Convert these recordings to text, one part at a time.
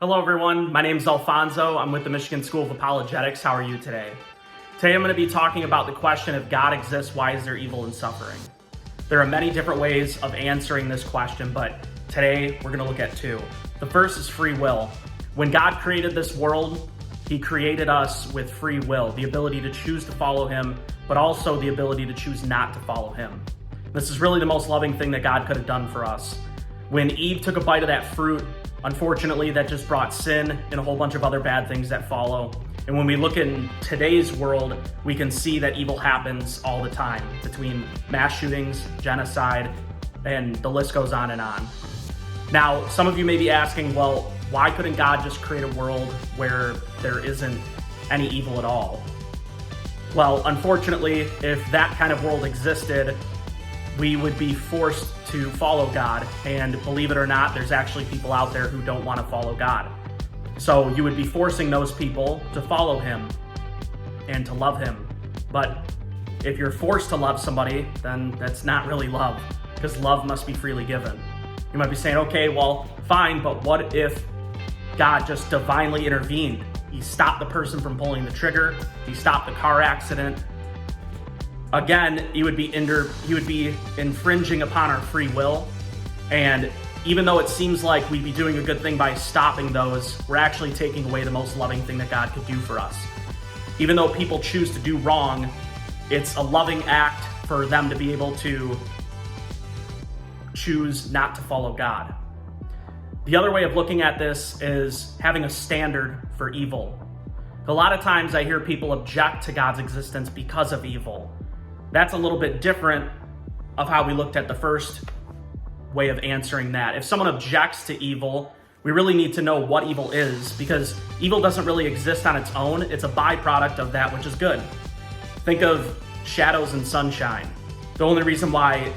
Hello everyone, my name is Alfonso. I'm with the Michigan School of Apologetics. How are you today? Today I'm going to be talking about the question, if God exists, why is there evil and suffering? There are many different ways of answering this question, but today we're going to look at two. The first is free will. When God created this world, He created us with free will, the ability to choose to follow Him, but also the ability to choose not to follow Him. This is really the most loving thing that God could have done for us. When Eve took a bite of that fruit, unfortunately, that just brought sin and a whole bunch of other bad things that follow. And when we look in today's world, we can see that evil happens all the time between mass shootings, genocide, and the list goes on and on. Now, some of you may be asking, well, why couldn't God just create a world where there isn't any evil at all? Well, unfortunately, if that kind of world existed, we would be forced to follow God. And believe it or not, there's actually people out there who don't want to follow God. So you would be forcing those people to follow Him and to love Him. But if you're forced to love somebody, then that's not really love, because love must be freely given. You might be saying, okay, well, fine, but what if God just divinely intervened? He stopped the person from pulling the trigger. He stopped the car accident. Again, he would be infringing upon our free will. And even though it seems like we'd be doing a good thing by stopping those, we're actually taking away the most loving thing that God could do for us. Even though people choose to do wrong, it's a loving act for them to be able to choose not to follow God. The other way of looking at this is having a standard for evil. A lot of times I hear people object to God's existence because of evil. That's a little bit different of how we looked at the first way of answering that. If someone objects to evil, we really need to know what evil is, because evil doesn't really exist on its own. It's a byproduct of that which is good. Think of shadows and sunshine. The only reason why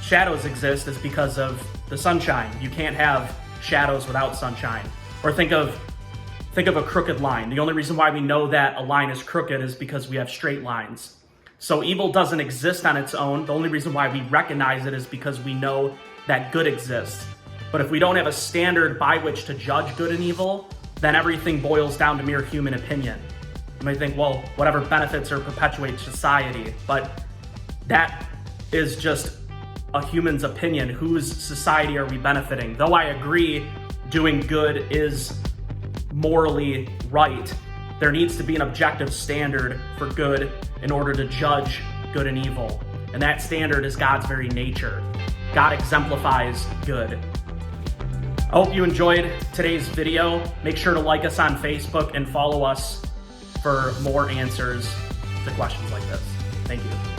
shadows exist is because of the sunshine. You can't have shadows without sunshine. Or think of a crooked line. The only reason why we know that a line is crooked is because we have straight lines. So evil doesn't exist on its own. The only reason why we recognize it is because we know that good exists. But if we don't have a standard by which to judge good and evil, then everything boils down to mere human opinion. You might think, well, whatever benefits or perpetuates society, but that is just a human's opinion. Whose society are we benefiting? Though I agree doing good is morally right, there needs to be an objective standard for good in order to judge good and evil. And that standard is God's very nature. God exemplifies good. I hope you enjoyed today's video. Make sure to like us on Facebook and follow us for more answers to questions like this. Thank you.